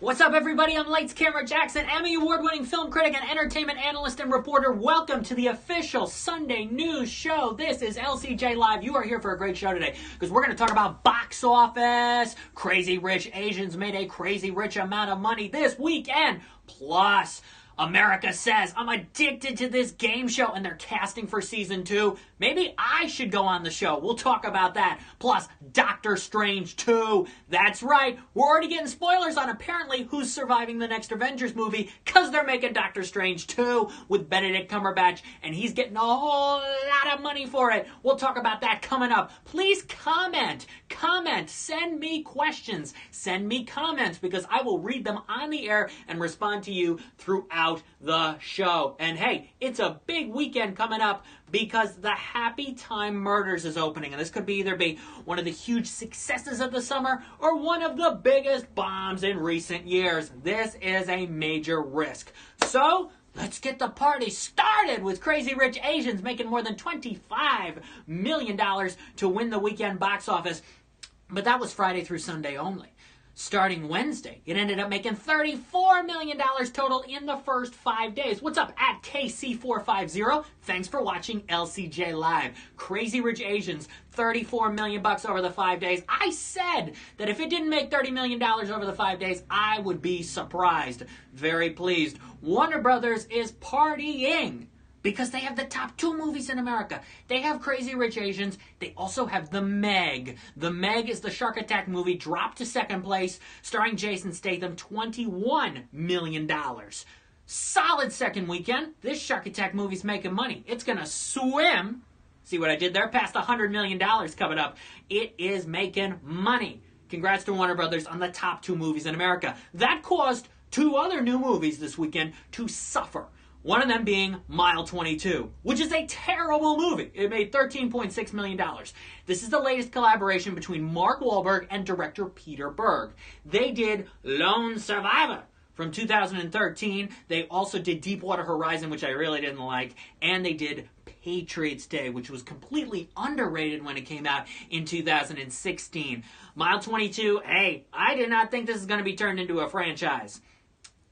What's up, everybody? I'm Lights Camera Jackson, Emmy Award-winning film critic and entertainment analyst and reporter. Welcome to the official Sunday news show. This is LCJ Live. You are here for a great show today because we're going to talk about box office. Crazy Rich Asians made a crazy rich amount of money this weekend. Plus, America Says, I'm addicted to this game show, and they're casting for season 2. Maybe I should go on the show. We'll talk about that. Plus, Doctor Strange 2. That's right. We're already getting spoilers on apparently who's surviving the next Avengers movie because they're making Doctor Strange 2 with Benedict Cumberbatch, and he's getting a whole lot of money for it. We'll talk about that coming up. Please comment. Send me questions. Send me comments because I will read them on the air and respond to you throughout the show. And hey, it's a big weekend coming up because the Happy Time Murders is opening, and this could either be one of the huge successes of the summer or one of the biggest bombs in recent years. This is a major risk. So, let's get the party started with Crazy Rich Asians making more than $25 million to win the weekend box office. But that was Friday through Sunday only. Starting Wednesday, it ended up making $34 million total in the first 5 days. What's up, at KC450? Thanks for watching LCJ Live. Crazy Rich Asians, $34 million over the 5 days. I said that if it didn't make $30 million over the 5 days, I would be surprised. Very pleased. Warner Brothers is partying because they have the top 2 movies in America. They have Crazy Rich Asians. They also have The Meg. The Meg is the shark attack movie, dropped to second place, starring Jason Statham, $21 million. Solid second weekend. This shark attack movie's making money. It's going to swim, see what I did there, past $100 million coming up. It is making money. Congrats to Warner Brothers on the top 2 movies in America. That caused 2 other new movies this weekend to suffer. One of them being Mile 22, which is a terrible movie. It made $13.6 million. This is the latest collaboration between Mark Wahlberg and director Peter Berg. They did Lone Survivor from 2013. They also did Deepwater Horizon, which I really didn't like. And they did Patriots Day, which was completely underrated when it came out in 2016. Mile 22, hey, I did not think this is going to be turned into a franchise.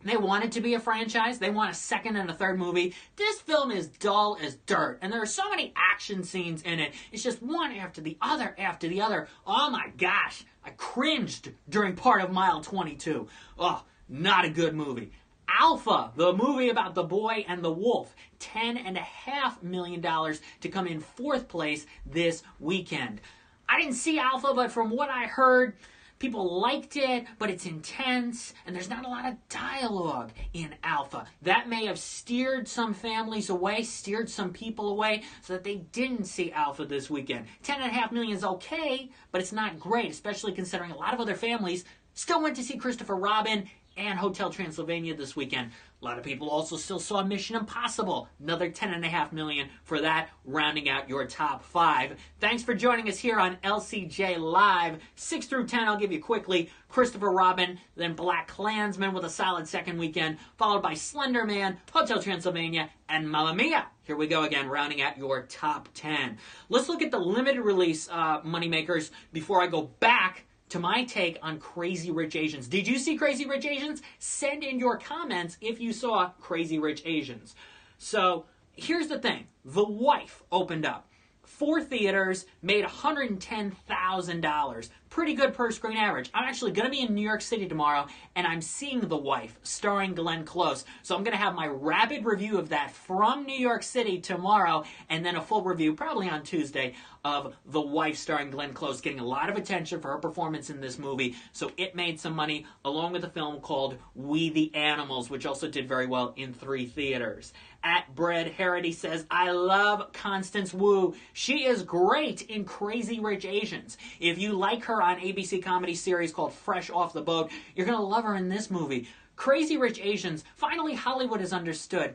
They want it to be a franchise. They want a second and a third movie. This film is dull as dirt, and there are so many action scenes in it. It's just one after the other after the other. Oh my gosh, I cringed during part of Mile 22. Oh, not a good movie. Alpha, the movie about the boy and the wolf, $10.5 million to come in 4th place this weekend. I didn't see Alpha, but from what I heard, people liked it, but it's intense, and there's not a lot of dialogue in Alpha. That may have steered some families away, steered some people away, so that they didn't see Alpha this weekend. $10.5 million is okay, but it's not great, especially considering a lot of other families still went to see Christopher Robin and Hotel Transylvania this weekend. A lot of people also still saw Mission Impossible. Another $10.5 million for that, rounding out your top 5. Thanks for joining us here on LCJ Live. 6 through 10, I'll give you quickly. Christopher Robin, then Black Klansman with a solid second weekend, followed by Slender Man, Hotel Transylvania, and Mamma Mia. Here we go again, rounding out your top 10. Let's look at the limited release moneymakers before I go back to my take on Crazy Rich Asians. Did you see Crazy Rich Asians? Send in your comments if you saw Crazy Rich Asians. So, here's the thing. The Wife opened up. 4 theaters, made $110,000. Pretty good per screen average. I'm actually going to be in New York City tomorrow, and I'm seeing The Wife, starring Glenn Close. So I'm going to have my rapid review of that from New York City tomorrow, and then a full review, probably on Tuesday, of The Wife, starring Glenn Close, getting a lot of attention for her performance in this movie. So it made some money, along with a film called We the Animals, which also did very well in 3 theaters. At Bread Harity says, I love Constance Wu. She is great in Crazy Rich Asians. If you like her on ABC comedy series called Fresh Off the Boat, you're going to love her in this movie. Crazy Rich Asians, finally Hollywood has understood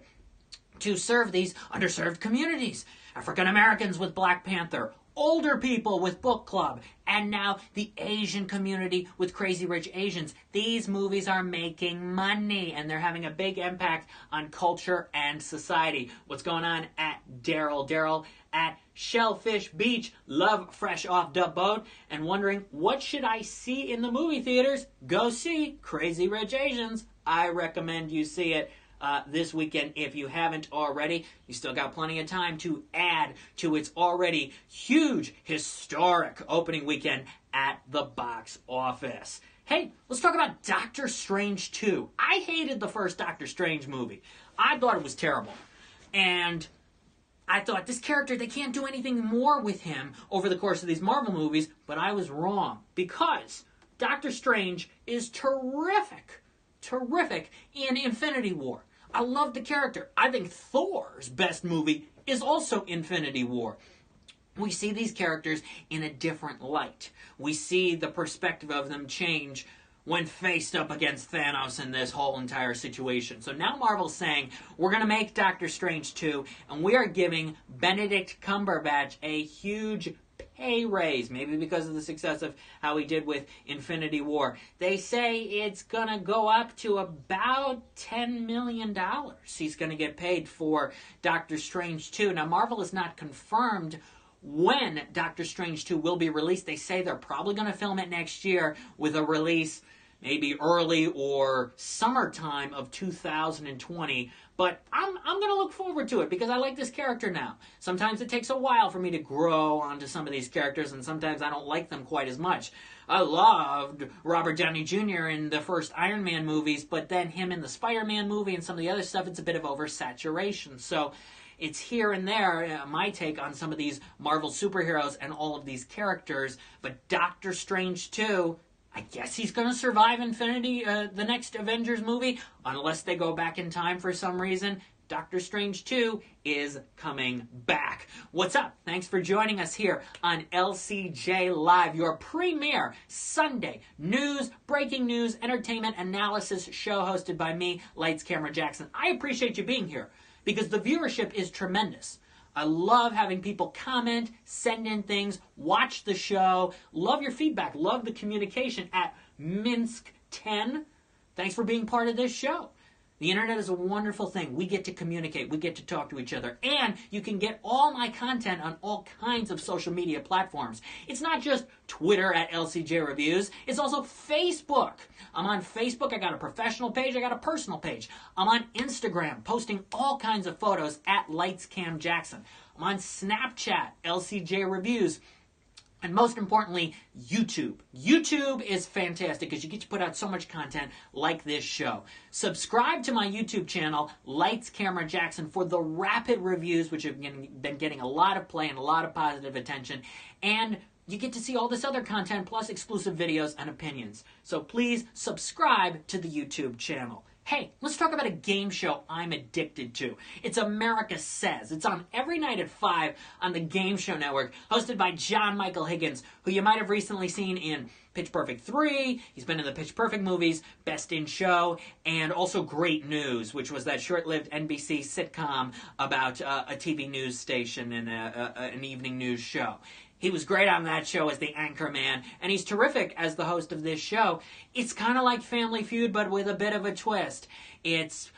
to serve these underserved communities. African Americans with Black Panther, older people with book club, and now the Asian community with Crazy Rich Asians. These movies are making money, and they're having a big impact on culture and society. What's going on at Daryl? Daryl at Shellfish Beach, love fresh off the boat, and wondering, what should I see in the movie theaters? Go see Crazy Rich Asians. I recommend you see it this weekend if you haven't already. You still got plenty of time to add to its already huge, historic opening weekend at the box office. Hey, let's talk about Doctor Strange 2. I hated the first Doctor Strange movie. I thought it was terrible. And I thought, this character, they can't do anything more with him over the course of these Marvel movies, but I was wrong. Because Doctor Strange is terrific in Infinity War. I love the character. I think Thor's best movie is also Infinity War. We see these characters in a different light. We see the perspective of them change when faced up against Thanos in this whole entire situation. So now Marvel's saying, we're going to make Doctor Strange 2, and we are giving Benedict Cumberbatch a huge pay raise, maybe because of the success of how he did with Infinity War. They say it's going to go up to about $10 million. He's going to get paid for Doctor Strange 2. Now, Marvel has not confirmed when Doctor Strange 2 will be released. They say they're probably going to film it next year with a release maybe early or summertime of 2020. But I'm going to look forward to it because I like this character now. Sometimes it takes a while for me to grow onto some of these characters, and sometimes I don't like them quite as much. I loved Robert Downey Jr. in the first Iron Man movies, but then him in the Spider-Man movie and some of the other stuff, it's a bit of oversaturation. So it's here and there, my take on some of these Marvel superheroes and all of these characters. But Doctor Strange 2, I guess he's going to survive the next Avengers movie, unless they go back in time for some reason. Doctor Strange 2 is coming back. What's up? Thanks for joining us here on LCJ Live, your premier Sunday news, breaking news, entertainment analysis show hosted by me, Lights Camera Jackson. I appreciate you being here because the viewership is tremendous. I love having people comment, send in things, watch the show. Love your feedback. Love the communication at Minsk10. Thanks for being part of this show. The internet is a wonderful thing. We get to communicate. We get to talk to each other. And you can get all my content on all kinds of social media platforms. It's not just Twitter at LCJ Reviews. It's also Facebook. I'm on Facebook. I got a professional page. I got a personal page. I'm on Instagram, posting all kinds of photos at LightsCamJackson. I'm on Snapchat, LCJ Reviews. And most importantly, YouTube. YouTube is fantastic because you get to put out so much content like this show. Subscribe to my YouTube channel, Lights Camera Jackson, for the rapid reviews, which have been getting a lot of play and a lot of positive attention. And you get to see all this other content, plus exclusive videos and opinions. So please subscribe to the YouTube channel. Hey, let's talk about a game show I'm addicted to. It's America Says. It's on every night at 5 on the Game Show Network, hosted by John Michael Higgins, who you might have recently seen in Pitch Perfect 3. He's been in the Pitch Perfect movies, Best in Show, and also Great News, which was that short-lived NBC sitcom about a TV news station and an evening news show. He was great on that show as the anchor man, and he's terrific as the host of this show. It's kind of like Family Feud, but with a bit of a twist. It's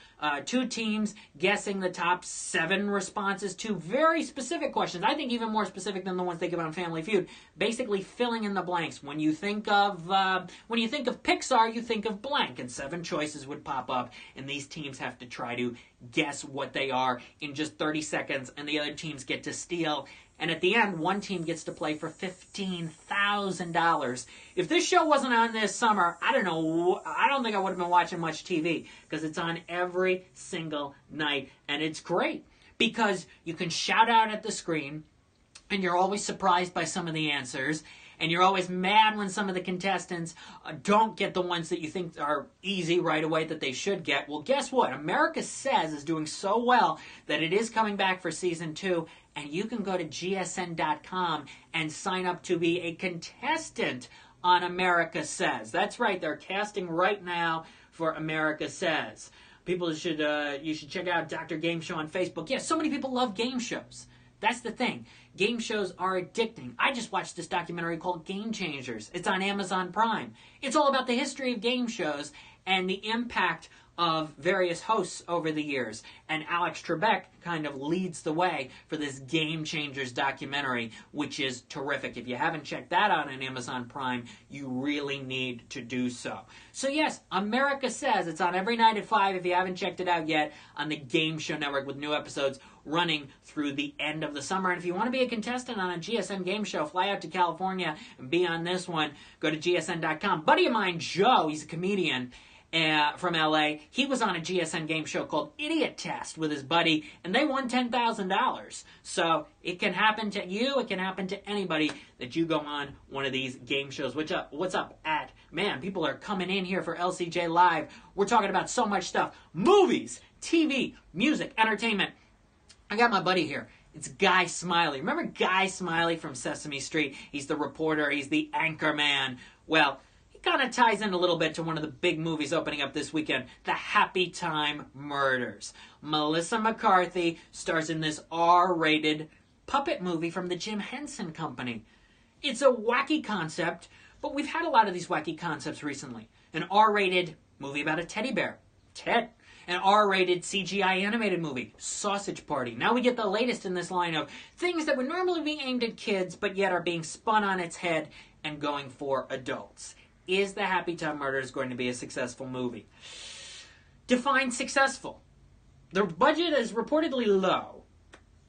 two teams guessing the top 7 responses to very specific questions. I think even more specific than the ones they give on Family Feud. Basically filling in the blanks. When you think of Pixar, you think of blank, and 7 choices would pop up, and these teams have to try to guess what they are in just 30 seconds, and the other teams get to steal. And at the end, one team gets to play for $15,000. If this show wasn't on this summer, I don't know. I don't think I would have been watching much TV because it's on every single night. And it's great because you can shout out at the screen and you're always surprised by some of the answers. And you're always mad when some of the contestants don't get the ones that you think are easy right away that they should get. Well, guess what? America Says is doing so well that it is coming back for Season 2. And you can go to gsn.com and sign up to be a contestant on America Says. That's right. They're casting right now for America Says. People should you should check out Dr. Game Show on Facebook. Yeah, so many people love game shows. That's the thing. Game shows are addicting. I just watched this documentary called Game Changers. It's on Amazon Prime. It's all about the history of game shows and the impact of various hosts over the years. And Alex Trebek kind of leads the way for this Game Changers documentary, which is terrific. If you haven't checked that out on Amazon Prime, you really need to do so. So yes, America Says, it's on every night at 5 if you haven't checked it out yet on the Game Show Network with new episodes running through the end of the summer. And if you want to be a contestant on a GSN game show, fly out to California and be on this one. Go to gsn.com. Buddy of mine, Joe, he's a comedian, from LA. He was on a GSN game show called Idiot Test with his buddy, and they won $10,000. So it can happen to you. It can happen to anybody that you go on one of these game shows. What's up at? Man, people are coming in here for LCJ Live. We're talking about so much stuff. Movies, TV, music, entertainment. I got my buddy here. It's Guy Smiley. Remember Guy Smiley from Sesame Street? He's the reporter. He's the anchor man. Well, kind of ties in a little bit to one of the big movies opening up this weekend, The Happy Time Murders. Melissa McCarthy stars in this R-rated puppet movie from the Jim Henson Company. It's a wacky concept, but we've had a lot of these wacky concepts recently. An R-rated movie about a teddy bear, Ted. An R-rated CGI animated movie, Sausage Party. Now we get the latest in this line of things that would normally be aimed at kids, but yet are being spun on its head and going for adults. Is The Happy Time Murders going to be a successful movie? Define successful. The budget is reportedly low,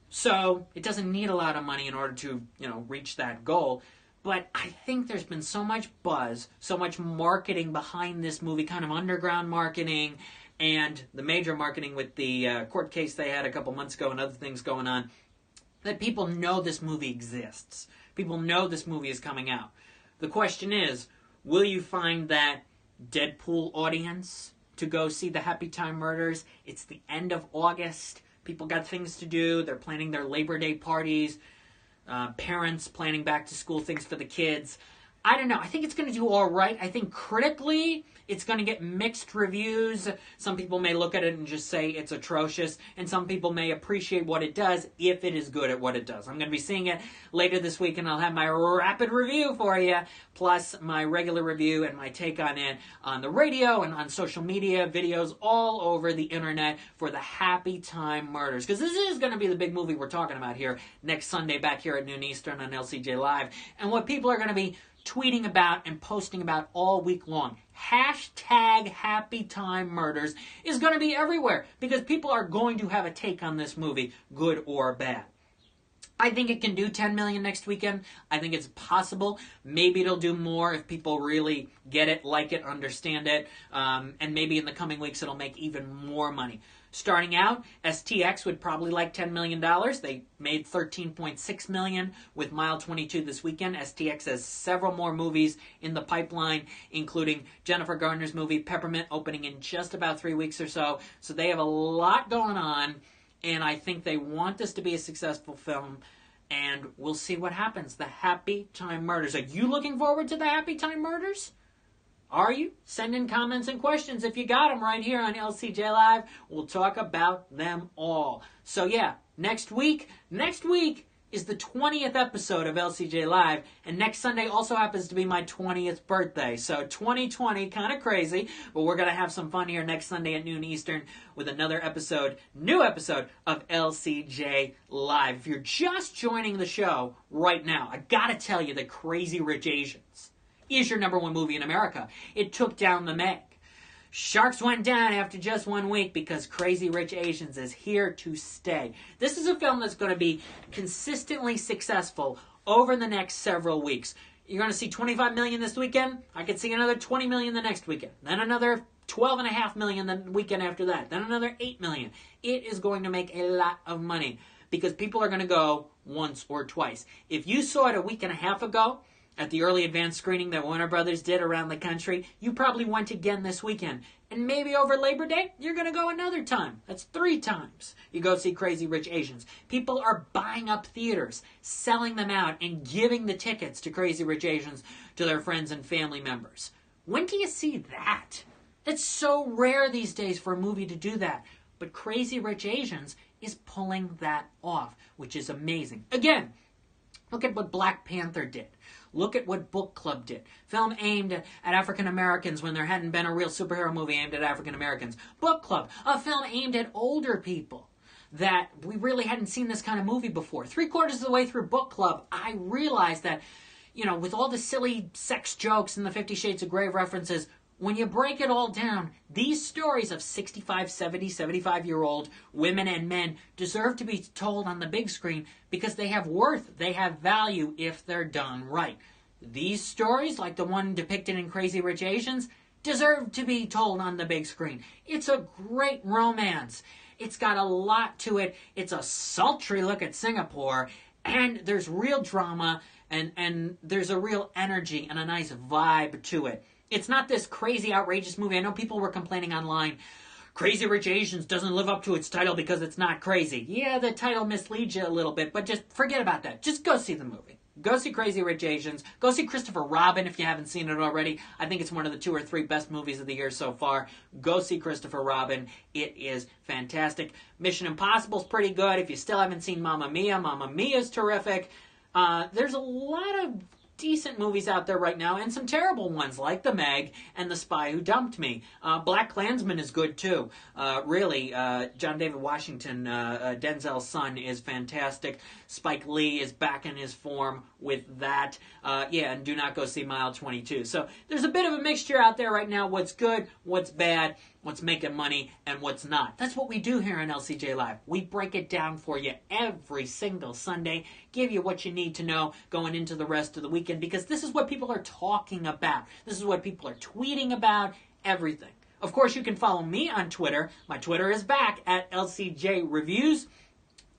so it doesn't need a lot of money in order to, reach that goal. But I think there's been so much buzz, so much marketing behind this movie, kind of underground marketing, and the major marketing with the court case they had a couple months ago and other things going on, that people know this movie exists. People know this movie is coming out. The question is, will you find that Deadpool audience to go see The Happy Time Murders? It's the end of August. People got things to do. They're planning their Labor Day parties. Parents planning back to school things for the kids. I don't know. I think it's going to do all right. I think critically, it's going to get mixed reviews. Some people may look at it and just say it's atrocious, and some people may appreciate what it does if it is good at what it does. I'm going to be seeing it later this week, and I'll have my rapid review for you, plus my regular review and my take on it on the radio and on social media, videos all over the internet for The Happy Time Murders. Because this is going to be the big movie we're talking about here next Sunday back here at noon Eastern on LCJ Live. And what people are going to be tweeting about and posting about all week long. Hashtag Happy Time Murders is going to be everywhere because people are going to have a take on this movie, good or bad. I think it can do $10 million next weekend. I think it's possible. Maybe it'll do more if people really get it, like it, understand it, and maybe in the coming weeks it'll make even more money. Starting out, STX would probably like $10 million. They made $13.6 million with Mile 22 this weekend. STX has several more movies in the pipeline, including Jennifer Garner's movie Peppermint, opening in just about 3 weeks or so. So they have a lot going on, and I think they want this to be a successful film, and we'll see what happens. The Happy Time Murders. Are you looking forward to The Happy Time Murders? Are you? Send in comments and questions if you got them right here on LCJ Live. We'll talk about them all. So yeah, next week is the 20th episode of LCJ Live, and next Sunday also happens to be my 20th birthday. So 2020, kind of crazy, but we're going to have some fun here next Sunday at noon Eastern with another new episode of LCJ Live. If you're just joining the show right now, I got to tell you that Crazy Rich Asians is your #1 movie in America. It took down The Meg. Sharks went down after just 1 week because Crazy Rich Asians is here to stay. This is a film that's going to be consistently successful over the next several weeks. You're going to see $25 million this weekend. I could see another $20 million the next weekend. Then another $12.5 million the weekend after that. Then another $8 million. It is going to make a lot of money because people are going to go once or twice. If you saw it a week and a half ago, at the early advance screening that Warner Brothers did around the country, you probably went again this weekend. And maybe over Labor Day, you're going to go another time. That's 3 times you go see Crazy Rich Asians. People are buying up theaters, selling them out, and giving the tickets to Crazy Rich Asians to their friends and family members. When do you see that? It's so rare these days for a movie to do that. But Crazy Rich Asians is pulling that off, which is amazing. Again, look at what Black Panther did. Look at what Book Club did. Film aimed at African Americans when there hadn't been a real superhero movie aimed at African Americans. Book Club, a film aimed at older people that we really hadn't seen this kind of movie before. 3/4 of the way through Book Club, I realized that, with all the silly sex jokes and the 50 Shades of Grey references, when you break it all down, these stories of 65, 70, 75-year-old women and men deserve to be told on the big screen because they have worth, they have value if they're done right. These stories, like the one depicted in Crazy Rich Asians, deserve to be told on the big screen. It's a great romance. It's got a lot to it. It's a sultry look at Singapore, and there's real drama, and there's a real energy and a nice vibe to it. It's not this crazy, outrageous movie. I know people were complaining online, Crazy Rich Asians doesn't live up to its title because it's not crazy. Yeah, the title misleads you a little bit, but just forget about that. Just go see the movie. Go see Crazy Rich Asians. Go see Christopher Robin if you haven't seen it already. I think it's one of the 2 or 3 best movies of the year so far. Go see Christopher Robin. It is fantastic. Mission Impossible's pretty good. If you still haven't seen Mamma Mia's terrific. There's a lot of decent movies out there right now, and some terrible ones like The Meg and The Spy Who Dumped Me. Black Klansman is good too. Really, John David Washington, Denzel's son, is fantastic. Spike Lee is back in his form with that. And do not go see Mile 22. So there's a bit of a mixture out there right now. What's good, what's bad, what's making money, and what's not. That's what we do here on LCJ Live. We break it down for you every single Sunday, give you what you need to know going into the rest of the weekend, because this is what people are talking about. This is what people are tweeting about, everything. Of course, you can follow me on Twitter. My Twitter is back at LCJ Reviews.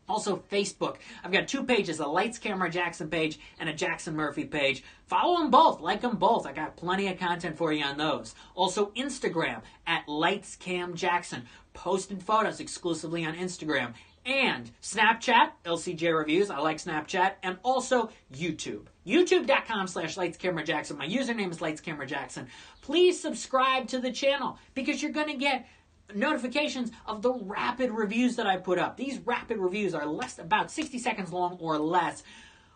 Also, Facebook. I've got 2 pages, a Lights Camera Jackson page and a Jackson Murphy page. Follow them both. Like them both. I got plenty of content for you on those. Also, Instagram at Lights Cam Jackson. Posted photos exclusively on Instagram. And Snapchat, LCJ Reviews. I like Snapchat. And also YouTube. YouTube.com/LightsCameraJackson. My username is LightsCameraJackson. Please subscribe to the channel because you're going to get notifications of the rapid reviews that I put up. These rapid reviews are about 60 seconds long or less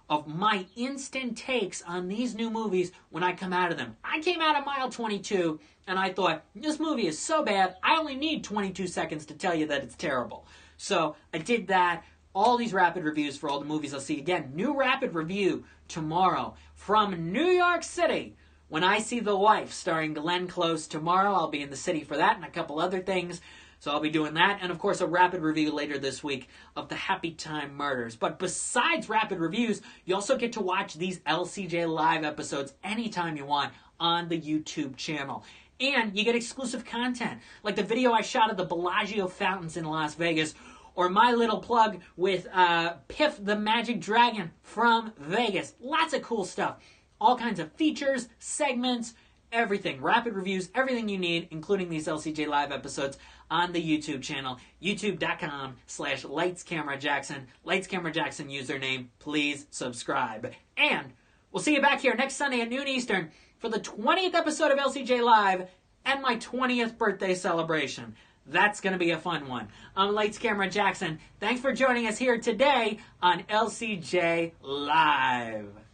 of my instant takes on these new movies when I come out of them. I came out of Mile 22 and I thought, this movie is so bad, I only need 22 seconds to tell you that it's terrible. So I did that. All these rapid reviews for all the movies I'll see. Again, new rapid review tomorrow from New York City. When I See the Wife, starring Glenn Close tomorrow, I'll be in the city for that and a couple other things. So I'll be doing that. And, of course, a rapid review later this week of the Happy Time Murders. But besides rapid reviews, you also get to watch these LCJ Live episodes anytime you want on the YouTube channel. And you get exclusive content, like the video I shot of the Bellagio fountains in Las Vegas, or my little plug with Piff the Magic Dragon from Vegas. Lots of cool stuff. All kinds of features, segments, everything. Rapid reviews, everything you need, including these LCJ Live episodes on the YouTube channel. YouTube.com/LightsCameraJackson. LightsCameraJackson username. Please subscribe. And we'll see you back here next Sunday at noon Eastern for the 20th episode of LCJ Live and my 20th birthday celebration. That's going to be a fun one. I'm Lights Camera Jackson. Thanks for joining us here today on LCJ Live.